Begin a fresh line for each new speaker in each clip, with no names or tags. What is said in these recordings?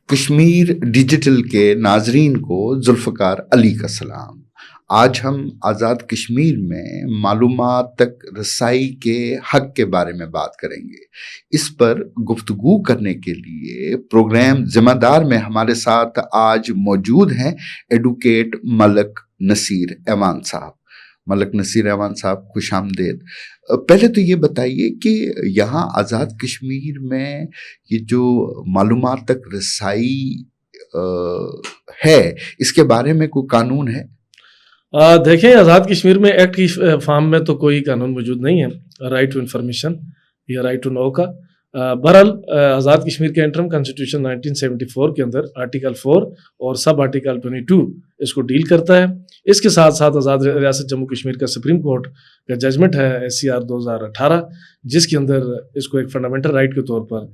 Kashmir digital کے ناظرین کو ذوالفقار علی کا سلام۔ آج ہم آزاد کشمیر میں معلومات تک رسائی کے حق کے بارے میں بات کریں گے۔ اس پر گفتگو کرنے کے لیے پروگرام ذمہ دار میں ہمارے ساتھ آج موجود ہیں ایڈوکیٹ ملک نصیر ایوان صاحب۔ ملک نصیر ایوان صاحب خوش آمدید۔ پہلے تو یہ بتائیے کہ یہاں آزاد کشمیر میں یہ جو معلومات تک رسائی ہے، اس کے بارے میں کوئی قانون ہے؟
دیکھیں، آزاد کشمیر میں ایکٹ کی فارم میں تو کوئی قانون موجود نہیں ہے رائٹ ٹو انفارمیشن یا رائٹ ٹو نو کا۔ بہرحال آزاد کشمیر کے انٹرم کنسٹیٹیوشن 1974 کے اندر آرٹیکل 4 اور سب آرٹیکل 22 اس کو ڈیل کرتا ہے۔ اس کے ساتھ ساتھ آزاد ریاست جموں کشمیر کا سپریم کورٹ کا ججمنٹ ہے SCR 2018، جس کے اندر اس کو ایک فنڈامنٹل رائٹ کے طور پر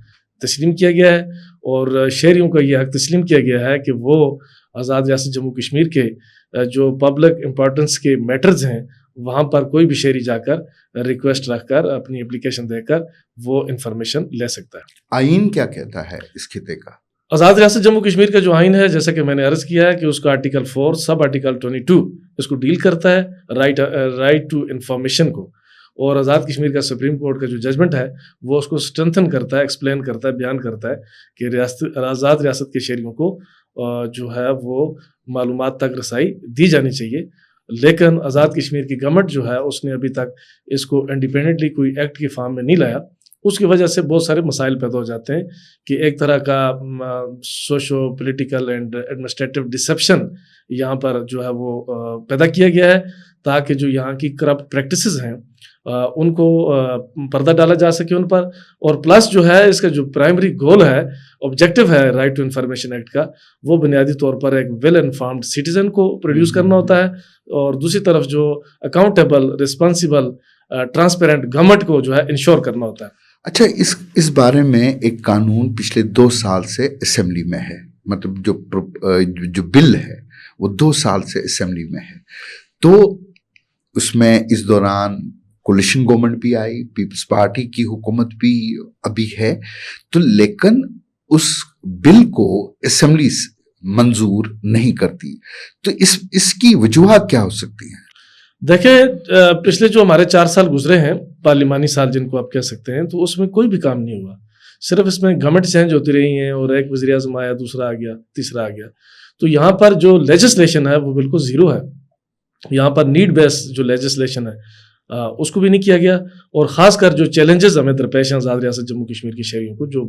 تسلیم کیا گیا ہے، اور شہریوں کا یہ حق تسلیم کیا گیا ہے کہ وہ آزاد ریاست جموں کشمیر کے جو پبلک امپورٹنس کے میٹرز ہیں وہاں پر کوئی بھی شہری جا کر ریکویسٹ رکھ کر اپنی اپلیکیشن دے کر وہ انفارمیشن لے سکتا ہے۔
آئین کیا کہتا ہے اس خطے کا؟
آزاد ریاست جموں کشمیر کا جو آئین ہے، جیسا کہ میں نے عرض کیا ہے کہ اس کا آرٹیکل 4 سب آرٹیکل 22 اس کو ڈیل کرتا ہے رائٹ ٹو انفارمیشن کو، اور آزاد کشمیر کا سپریم کورٹ کا جو ججمنٹ ہے وہ اس کو اسٹرینتھن کرتا ہے، ایکسپلین کرتا ہے، بیان کرتا ہے کہ آزاد ریاست کے شہریوں کو جو ہے وہ معلومات تک رسائی دی جانی چاہیے۔ لیکن آزاد کشمیر کی گورنمنٹ جو ہے اس نے ابھی تک اس کو انڈیپینڈنٹلی کوئی ایکٹ کی فارم میں نہیں لایا۔ اس کی وجہ سے بہت سارے مسائل پیدا ہو جاتے ہیں کہ ایک طرح کا socio political and administrative deception یہاں پر جو ہے وہ پیدا کیا گیا ہے، تاکہ جو یہاں کی کرپٹ پریکٹسز ہیں ان کو پردہ ڈالا جا سکے ان پر، اور پلس جو ہے اس کا جو پرائمری گول ہے، آبجیکٹو ہے رائٹ ٹو انفارمیشن ایکٹ کا، وہ بنیادی طور پر ایک ویل انفارمڈ سٹیزن کو پروڈیوس کرنا ہوتا ہے، اور دوسری طرف جو اکاؤنٹیبل، رسپانسیبل، ٹرانسپیرنٹ گورنمنٹ کو جو ہے انشور کرنا ہوتا ہے۔
اچھا، اس بارے میں ایک قانون پچھلے 2 سال سے اسمبلی میں ہے، مطلب جو بل ہے وہ 2 سال سے اسمبلی میں ہے، تو اس میں اس دوران کولیشن گورنمنٹ بھی آئی، پیپلز پارٹی کی حکومت بھی ابھی ہے، تو لیکن اس بل کو اسمبلی منظور نہیں کرتی، تو اس کی وجوہات کیا ہو سکتی ہیں؟
دیکھیں، پچھلے جو ہمارے 4 سال گزرے ہیں، پارلیمانی سال جن کو آپ کہہ سکتے ہیں، تو اس میں کوئی بھی کام نہیں ہوا، صرف اس میں گورنمنٹ چینج ہوتی رہی ہیں، اور ایک وزیر اعظم آیا، دوسرا آ گیا، تیسرا آ گیا، تو یہاں پر جو لیجسلیشن ہے وہ بالکل زیرو ہے۔ یہاں پر نیڈ بیس جو لیجسلیشن ہے اس کو بھی نہیں کیا گیا، اور خاص کر جو چیلنجز ہمیں درپیش ہیں آزاد ریاست جموں کشمیر کے شہریوں کو، جو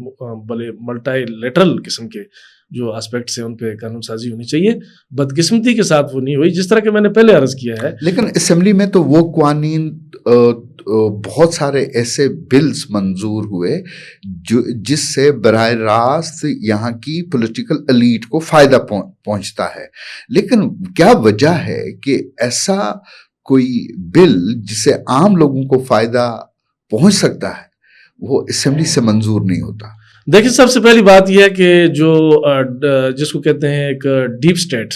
بڑے ملٹی لیٹرل قسم کے جو آسپیکٹس ہیں ان پہ قانون سازی ہونی چاہیے، بدقسمتی کے ساتھ وہ نہیں ہوئی، جس طرح کہ میں نے پہلے عرض کیا ہے۔
لیکن اسمبلی میں تو وہ قوانین بہت سارے ایسے بلز منظور ہوئے جس سے براہ راست یہاں کی پولیٹیکل ایلیٹ کو فائدہ پہنچتا ہے، لیکن کیا وجہ ہے کہ ایسا کوئی بل جسے عام لوگوں کو فائدہ پہنچ سکتا ہے وہ اسمبلی سے منظور نہیں ہوتا؟
دیکھیں، سب سے پہلی بات یہ ہے کہ جو جس کو کہتے ہیں ایک ڈیپ اسٹیٹ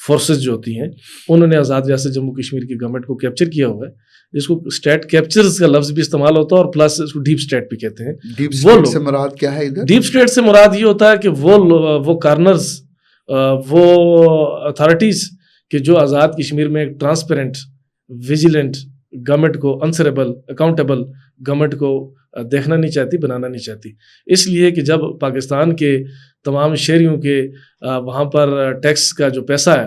فورسز جو ہوتی ہیں، انہوں نے آزاد ریاست جموں کشمیر کی گورنمنٹ کو کیپچر کیا ہوا ہے، جس کو اسٹیٹ کیپچرز کا لفظ بھی استعمال ہوتا ہے، اور پلس اس کو ڈیپ اسٹیٹ بھی کہتے ہیں۔
ڈیپ اسٹیٹ سے مراد کیا ہے ادھر؟
ڈیپ اسٹیٹ سے مراد یہ ہوتا ہے کہ وہ کارنرز، وہ اتھارٹیز کہ جو آزاد کشمیر میں ایک ٹرانسپیرنٹ، ویجیلنٹ گورنمنٹ کو، انسریبل، اکاؤنٹیبل گورنمنٹ کو دیکھنا نہیں چاہتی، بنانا نہیں چاہتی۔ اس لیے کہ جب پاکستان کے تمام شہریوں کے وہاں پر ٹیکس کا جو پیسہ ہے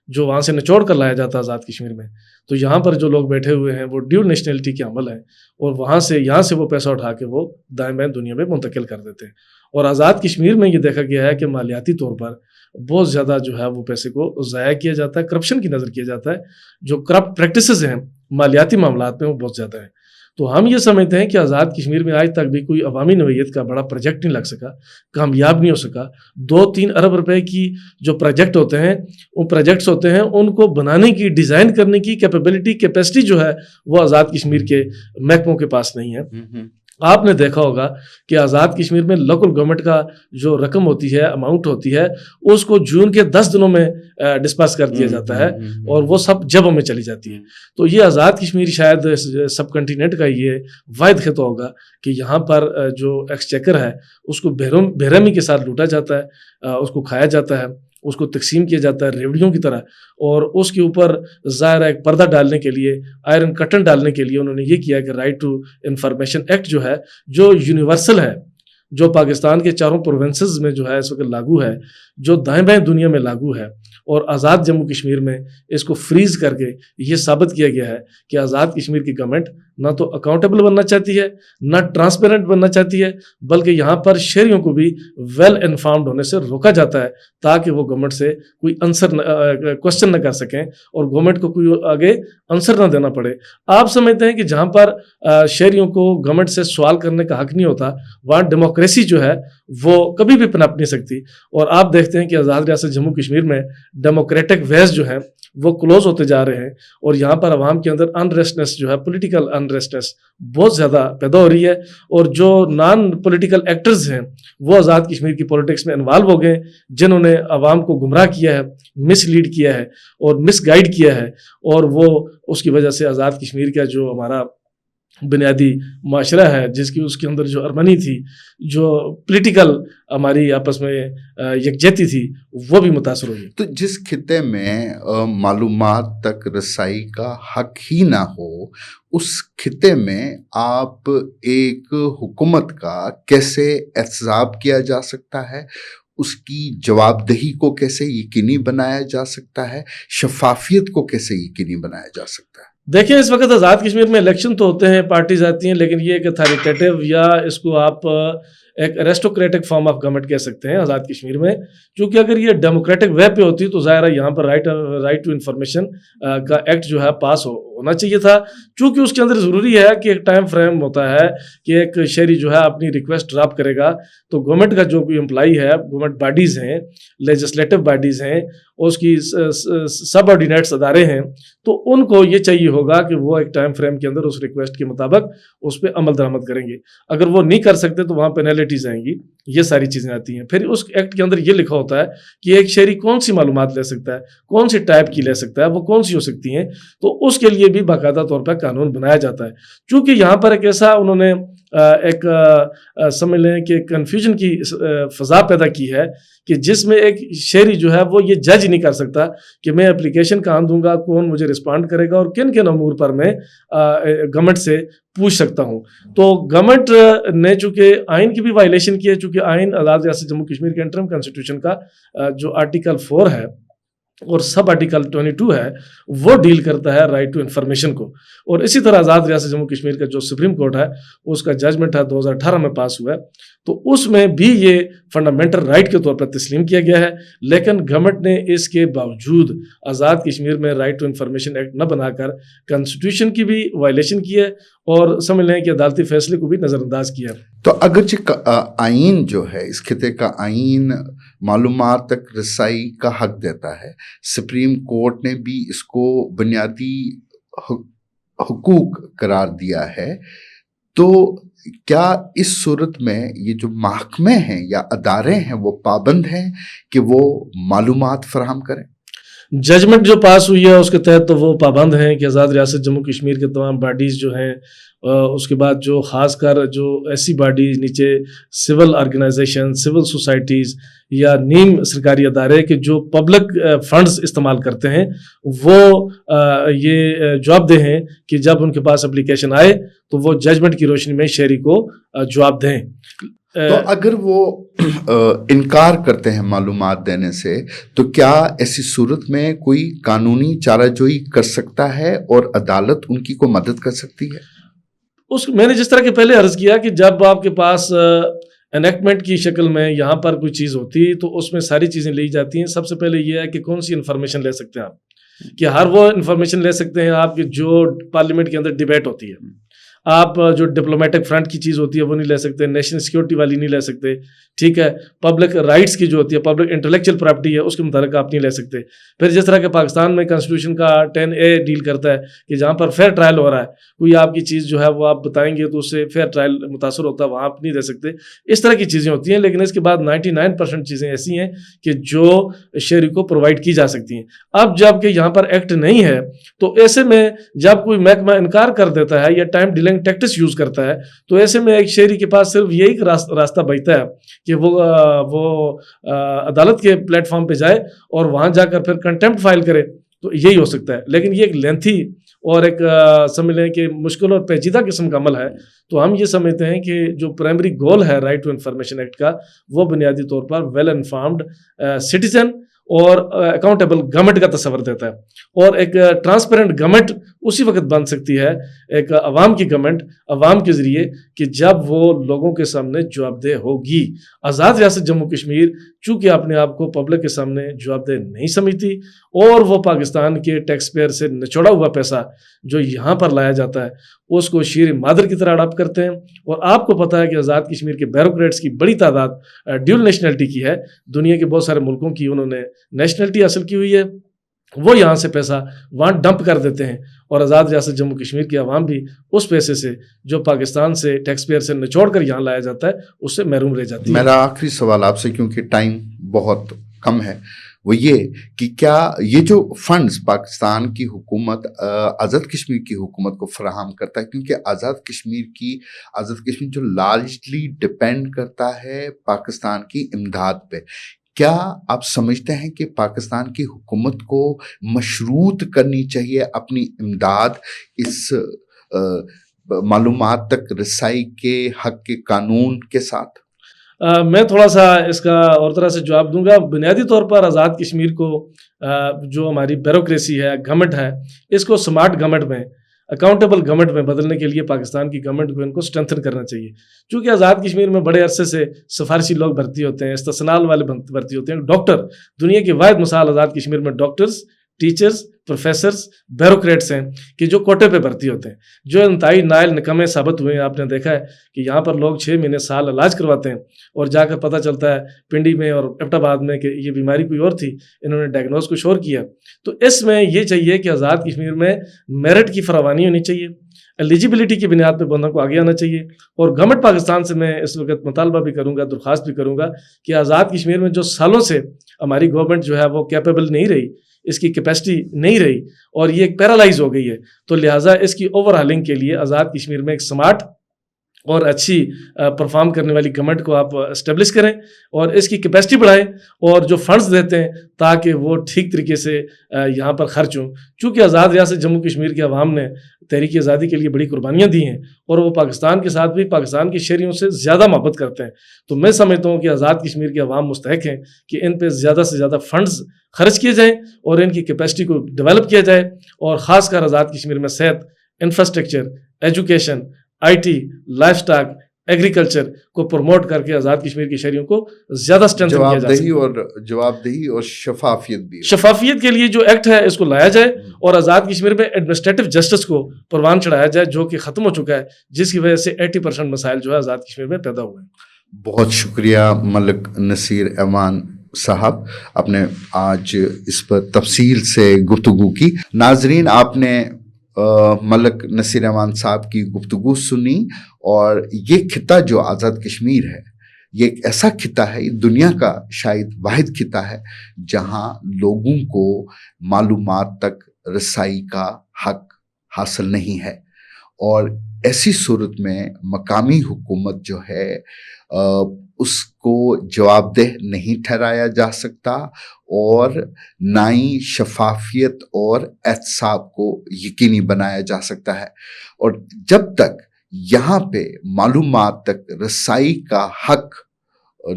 جو وہاں سے نچوڑ کر لایا جاتا ہے آزاد کشمیر میں، تو یہاں پر جو لوگ بیٹھے ہوئے ہیں وہ ڈیول نیشنلٹی کے عمل ہیں، اور یہاں سے وہ پیسہ اٹھا کے وہ دائیں بائیں دنیا میں منتقل کر دیتے ہیں، اور آزاد کشمیر میں یہ دیکھا گیا ہے کہ مالیاتی طور پر بہت زیادہ جو ہے وہ پیسے کو ضائع کیا جاتا ہے، کرپشن کی نظر کیا جاتا ہے، جو کرپٹ پریکٹسز ہیں مالیاتی معاملات میں وہ بہت زیادہ ہیں۔ تو ہم یہ سمجھتے ہیں کہ آزاد کشمیر میں آج تک بھی کوئی عوامی نوعیت کا بڑا پروجیکٹ نہیں لگ سکا، کامیاب نہیں ہو سکا۔ 2-3 ارب روپے کی جو پروجیکٹ ہوتے ہیں، وہ پروجیکٹس ہوتے ہیں، ان کو بنانے کی، ڈیزائن کرنے کی کیپیسٹی جو ہے وہ آزاد کشمیر کے محکموں کے پاس نہیں ہے۔ آپ نے دیکھا ہوگا کہ آزاد کشمیر میں لوکل گورنمنٹ کا جو رقم ہوتی ہے، اماؤنٹ ہوتی ہے، اس کو جون کے 10 دنوں میں ڈسپرس کر دیا جاتا ہے اور وہ سب جبوں میں چلی جاتی ہے. تو یہ آزاد کشمیر شاید سب کنٹیننٹ کا یہ واحد خطہ ہوگا کہ یہاں پر جو ایکسچیکر ہے اس کو بے رحمی کے ساتھ لوٹا جاتا ہے، اس کو کھایا جاتا ہے، اس کو تقسیم کیا جاتا ہے ریوڑیوں کی طرح، اور اس کے اوپر ظاہر ہے ایک پردہ ڈالنے کے لیے، آئرن کرٹن ڈالنے کے لیے انہوں نے یہ کیا کہ رائٹ ٹو انفارمیشن ایکٹ جو ہے، جو یونیورسل ہے، جو پاکستان کے چاروں پروونسز میں جو ہے اس وقت لاگو ہے، جو دائیں بائیں دنیا میں لاگو ہے، اور آزاد جموں کشمیر میں اس کو فریز کر کے یہ ثابت کیا گیا ہے کہ آزاد کشمیر کی گورنمنٹ نہ تو اکاؤنٹیبل بننا چاہتی ہے، نہ ٹرانسپیرنٹ بننا چاہتی ہے، بلکہ یہاں پر شہریوں کو بھی ویل انفارمڈ ہونے سے روکا جاتا ہے تاکہ وہ گورنمنٹ سے کوئی کوشچن نہ کر سکیں اور گورنمنٹ کو کوئی آگے آنسر نہ دینا پڑے. آپ سمجھتے ہیں کہ جہاں پر شہریوں کو گورنمنٹ سے سوال کرنے کا حق نہیں ہوتا، وہاں ڈیموکریسی جو ہے وہ کبھی بھی پنپ نہیں سکتی. اور آپ دیکھتے ہیں کہ آزاد ریاست جموں کشمیر میں ڈیموکریٹک ویز جو ہیں وہ کلوز ہوتے جا رہے ہیں، اور یہاں پر عوام کے اندر انریسٹنس جو ہے، پولیٹیکل انریسٹنس بہت زیادہ پیدا ہو رہی ہے، اور جو نان پولیٹیکل ایکٹرز ہیں وہ آزاد کشمیر کی پولیٹکس میں انوالو ہو گئے، جنہوں نے عوام کو گمراہ کیا ہے، مس لیڈ کیا ہے اور مس گائیڈ کیا ہے، اور وہ اس کی وجہ سے آزاد کشمیر کا جو ہمارا بنیادی معاشرہ ہے، جس کی اس کے اندر جو ارمنی تھی، جو پولیٹیکل ہماری آپس میں یکجہتی تھی، وہ بھی متاثر ہوئی.
تو جس خطے میں معلومات تک رسائی کا حق ہی نہ ہو، اس خطے میں آپ ایک حکومت کا کیسے احتساب کیا جا سکتا ہے، اس کی جواب دہی کو کیسے یقینی بنایا جا سکتا ہے، شفافیت کو کیسے یقینی بنایا جا سکتا ہے؟
دیکھیں، اس وقت آزاد کشمیر میں الیکشن تو ہوتے ہیں، پارٹیز آتی ہیں، لیکن یہ ایک اتھارٹیٹیو یا اس کو آپ ایک ایرسٹوکریٹک فارم آف گورنمنٹ کہہ سکتے ہیں آزاد کشمیر میں. کیونکہ اگر یہ ڈیموکریٹک وے پہ ہوتی تو ظاہر ہے یہاں پر رائٹ ٹو انفارمیشن کا ایکٹ جو ہے پاس ہونا چاہیے تھا. چونکہ اس کے اندر ضروری ہے کہ ایک ٹائم فریم ہوتا ہے کہ ایک شہری جو ہے اپنی ریکویسٹ ڈراپ کرے گا تو گورنمنٹ کا جو کوئی امپلائی ہے، گورنمنٹ باڈیز ہیں، لیجسلیٹو باڈیز ہیں، اس کی سب آرڈینیٹس ادارے ہیں، تو ان کو یہ چاہیے ہوگا کہ وہ ایک ٹائم فریم کے اندر اس ریکویسٹ کے مطابق اس پہ عمل درآمد کریں گے. اگر وہ نہیں کر سکتے تو وہاں پینلٹیز آئیں گی، یہ ساری چیزیں آتی ہیں. پھر اس ایکٹ کے اندر یہ لکھا ہوتا ہے کہ ایک شہری کون سی معلومات لے سکتا ہے، کون سی ٹائپ کی لے سکتا ہے، وہ کون سی ہو سکتی ہیں، تو اس کے لیے بھی باقاعدہ طور پر قانون بنایا جاتا ہے. چونکہ یہاں پر ایک ایسا انہوں نے ایک سمجھ لیں کہ کنفیوژن کی فضا پیدا کی ہے کہ جس میں ایک شہری جو ہے وہ یہ جج نہیں کر سکتا کہ میں اپلیکیشن کہاں دوں گا، کون مجھے رسپانڈ کرے گا، اور کن کن امور پر میں گورنمنٹ سے پوچھ سکتا ہوں. تو گورنمنٹ نے چونکہ آئین کی بھی وائلیشن کی ہے، چونکہ آئین آزاد ریاست جموں کشمیر کے انٹرم کانسٹیٹیوشن کا جو آرٹیکل 4 ہے اور سب آرٹیکل 22 ہے وہ ڈیل کرتا ہے رائٹ ٹو انفارمیشن کو. اور اسی طرح آزاد ریاست جموں کشمیر کا جو سپریم کورٹ ہے اس کا ججمنٹ ہے 2018 میں پاس ہوا ہے، تو اس میں بھی یہ فنڈامنٹل رائٹ کے طور پر تسلیم کیا گیا ہے. لیکن گورنمنٹ نے اس کے باوجود آزاد کشمیر میں رائٹ ٹو انفارمیشن ایکٹ نہ بنا کر کانسٹیٹیوشن کی بھی وائلیشن کی ہے اور سمجھ لیں کہ عدالتی فیصلے کو بھی نظر انداز کیا ہے.
تو اگرچہ آئین جو ہے، اس خطے کا آئین معلومات تک رسائی کا حق دیتا ہے، سپریم کورٹ نے بھی اس کو بنیادی حقوق قرار دیا ہے، تو کیا اس صورت میں یہ جو محکمے ہیں یا ادارے ہیں وہ پابند ہیں کہ وہ معلومات فراہم کریں؟
ججمنٹ جو پاس ہوئی ہے اس کے تحت تو وہ پابند ہیں کہ آزاد ریاست جموں کشمیر کے تمام باڈیز جو ہیں، اس کے بعد جو خاص کر جو ایسی باڈیز نیچے سول آرگنائزیشن، سول سوسائٹیز یا نیم سرکاری ادارے کے جو پبلک فنڈز استعمال کرتے ہیں، وہ یہ جواب دہ ہیں کہ جب ان کے پاس اپلیکیشن آئے تو وہ ججمنٹ کی روشنی میں شہری کو جواب دیں.
تو اگر وہ انکار کرتے ہیں معلومات دینے سے تو کیا ایسی صورت میں کوئی قانونی چارہ جوئی کر سکتا ہے اور عدالت ان کی کو مدد کر سکتی ہے؟
میں نے جس طرح کہ پہلے عرض کیا کہ جب آپ کے پاس انیکٹمنٹ کی شکل میں یہاں پر کوئی چیز ہوتی تو اس میں ساری چیزیں لی جاتی ہیں. سب سے پہلے یہ ہے کہ کون سی انفارمیشن لے سکتے ہیں آپ، کہ ہر وہ انفارمیشن لے سکتے ہیں آپ کی جو پارلیمنٹ کے اندر ڈیبیٹ ہوتی ہے. آپ جو ڈپلومیٹک فرنٹ کی چیز ہوتی ہے وہ نہیں لے سکتے, نیشنل سیکورٹی والی نہیں لے سکتے, ٹھیک ہے, پبلک رائٹس کی جو ہوتی ہے, پبلک انٹلیکچوئل پراپرٹی ہے, اس کے متعلق آپ نہیں لے سکتے. پھر جس طرح کہ پاکستان میں کانسٹیٹیوشن کا 10A ڈیل کرتا ہے کہ جہاں پر فیئر ٹرائل ہو رہا ہے, کوئی آپ کی چیز جو ہے وہ آپ بتائیں گے تو اس سے فیئر ٹرائل متاثر ہوتا ہے, وہاں آپ نہیں دے سکتے. اس طرح کی چیزیں ہوتی ہیں. لیکن اس کے بعد 99% چیزیں ایسی ہیں کہ جو شہری کو پرووائڈ کی جا سکتی ہیں. اب جب کہ یہاں پر ایکٹ نہیں ہے تو ایسے میں جب کوئی محکمہ انکار کر دیتا ہے یا ٹائم ڈیلنگ ٹیکٹس یوز کرتا ہے تو ایسے میں ایک شہری کے پاس صرف یہی راستہ بچتا ہے کہ وہ عدالت کے پلیٹ فارم پہ جائے اور وہاں جا کر پھر کنٹمپٹ فائل کرے, تو یہی ہو سکتا ہے. لیکن یہ ایک لینتھی اور ایک سمجھ لیں کہ مشکل اور پیچیدہ قسم کا عمل ہے. تو ہم یہ سمجھتے ہیں کہ جو پرائمری گول ہے رائٹ ٹو انفارمیشن ایکٹ کا, وہ بنیادی طور پر ویل انفارمڈ سٹیزن اور اکاؤنٹیبل گورنمنٹ کا تصور دیتا ہے. اور ایک ٹرانسپیرنٹ گورنمنٹ اسی وقت بن سکتی ہے, ایک عوام کی گورنمنٹ عوام کے ذریعے, کہ جب وہ لوگوں کے سامنے جواب دہ ہوگی. آزاد ریاست جموں کشمیر چونکہ اپنے آپ کو پبلک کے سامنے جواب دہ نہیں سمجھتی, اور وہ پاکستان کے ٹیکس پیئر سے نچوڑا ہوا پیسہ جو یہاں پر لایا جاتا ہے اس کو شیر مادر کی طرح اڈاپٹ کرتے ہیں. اور آپ کو پتہ ہے کہ آزاد کشمیر کے بیوروکریٹس کی بڑی تعداد ڈیول نیشنلٹی کی ہے. دنیا کے بہت سارے ملکوں کی انہوں نے نیشنلٹی حاصل کی ہوئی ہے. وہ یہاں سے پیسہ وہاں ڈمپ کر دیتے ہیں, اور آزاد ریاست جموں کشمیر کی عوام بھی اس پیسے سے جو پاکستان سے ٹیکس پیئر سے نچوڑ کر یہاں لایا جاتا ہے اس سے محروم رہ جاتی ہے.
میرا آخری سوال آپ سے, کیونکہ ٹائم بہت کم ہے, وہ یہ کہ کیا یہ جو فنڈز پاکستان کی حکومت آزاد کشمیر کی حکومت کو فراہم کرتا ہے, کیونکہ آزاد کشمیر جو لارجلی ڈپینڈ کرتا ہے پاکستان کی امداد پہ, کیا آپ سمجھتے ہیں کہ پاکستان کی حکومت کو مشروط کرنی چاہیے اپنی امداد اس معلومات تک رسائی کے حق کے قانون کے ساتھ؟
میں تھوڑا سا اس کا اور طرح سے جواب دوں گا. بنیادی طور پر آزاد کشمیر کو جو ہماری بیوروکریسی ہے, گورنمنٹ ہے, اس کو سمارٹ گورنمنٹ میں, اکاؤنٹیبل گورنمنٹ میں بدلنے کے لیے پاکستان کی گورنمنٹ کو ان کو اسٹرینتھن کرنا چاہیے. چونکہ آزاد کشمیر میں بڑے عرصے سے سفارشی لوگ بھرتی ہوتے ہیں, استثناء والے بھرتی ہوتے ہیں. ڈاکٹر, دنیا کی واحد مثال آزاد کشمیر میں ڈاکٹرز, ٹیچرز, پروفیسرز, بیوروکریٹس ہیں کہ جو کوٹے پہ بھرتی ہوتے ہیں, جو انتہائی نائل نکمے ثابت ہوئے ہیں. آپ نے دیکھا ہے کہ یہاں پر لوگ 6 مہینے سال علاج کرواتے ہیں اور جا کر پتہ چلتا ہے پنڈی میں اور ایبٹ آباد میں کہ یہ بیماری کوئی اور تھی, انہوں نے ڈائگنوز کچھ اور کیا. تو اس میں یہ چاہیے کہ آزاد کشمیر میں میرٹ کی فراوانی ہونی چاہیے, ایلیجیبلٹی کی بنیاد پہ بندوں کو آگے آنا چاہیے. اور گورنمنٹ پاکستان سے میں اس وقت مطالبہ بھی کروں گا, درخواست بھی کروں گا کہ آزاد کشمیر میں جو سالوں سے ہماری گورنمنٹ جو ہے وہ کیپیبل نہیں رہی, اس کی کیپیسٹی نہیں رہی اور یہ ایک پیرالائز ہو گئی ہے, تو لہٰذا اس کی اوور ہالنگ کے لیے آزاد کشمیر میں ایک سمارٹ اور اچھی پرفارم کرنے والی گورنمنٹ کو آپ اسٹیبلش کریں اور اس کی کیپیسٹی بڑھائیں اور جو فنڈز دیتے ہیں تاکہ وہ ٹھیک طریقے سے یہاں پر خرچ ہوں. چونکہ آزاد ریاست جموں کشمیر کے عوام نے تحریک آزادی کے لیے بڑی قربانیاں دی ہیں اور وہ پاکستان کے ساتھ بھی پاکستان کے شہریوں سے زیادہ محبت کرتے ہیں. تو میں سمجھتا ہوں کہ آزاد کشمیر کے عوام مستحق ہیں کہ ان پہ زیادہ سے زیادہ فنڈز خرچ کیے جائیں اور ان کی کیپیسٹی کو ڈیولپ کیا جائے, اور خاص کر آزاد کشمیر میں صحت, infrastructure, education, I T, life stock, agriculture کو پروموٹ کر کے آزاد کشمیر کے شہریوں کو زیادہ اسٹرینتھن کیا جا سکے.
جوابدہی اور شفافیت بھی,
شفافیت کے لیے جو ایکٹ ہے اس کو لایا جائے اور آزاد کشمیر میں ایڈمنسٹریٹو جسٹس کو پروان چڑھایا جائے جو کہ ختم ہو چکا ہے, جس کی وجہ سے 80% مسائل جو ہے آزاد کشمیر میں پیدا ہوئے ہیں.
بہت شکریہ ملک نصیر ایوان صاحب, آپ نے آج اس پر تفصیل سے گفتگو کی. ناظرین, آپ نے ملک نصیر ایوان صاحب کی گفتگو سنی, اور یہ خطہ جو آزاد کشمیر ہے یہ ایک ایسا خطہ ہے, یہ دنیا کا شاید واحد خطہ ہے جہاں لوگوں کو معلومات تک رسائی کا حق حاصل نہیں ہے, اور ایسی صورت میں مقامی حکومت جو ہے اس کو جواب دہ نہیں ٹھہرایا جا سکتا, اور نہ ہی شفافیت اور احتساب کو یقینی بنایا جا سکتا ہے. اور جب تک یہاں پہ معلومات تک رسائی کا حق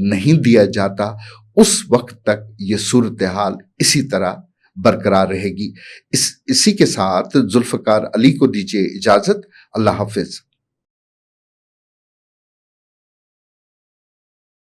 نہیں دیا جاتا اس وقت تک یہ صورتحال اسی طرح برقرار رہے گی. اسی کے ساتھ ذوالفقار علی کو دیجیے اجازت. اللہ حافظ.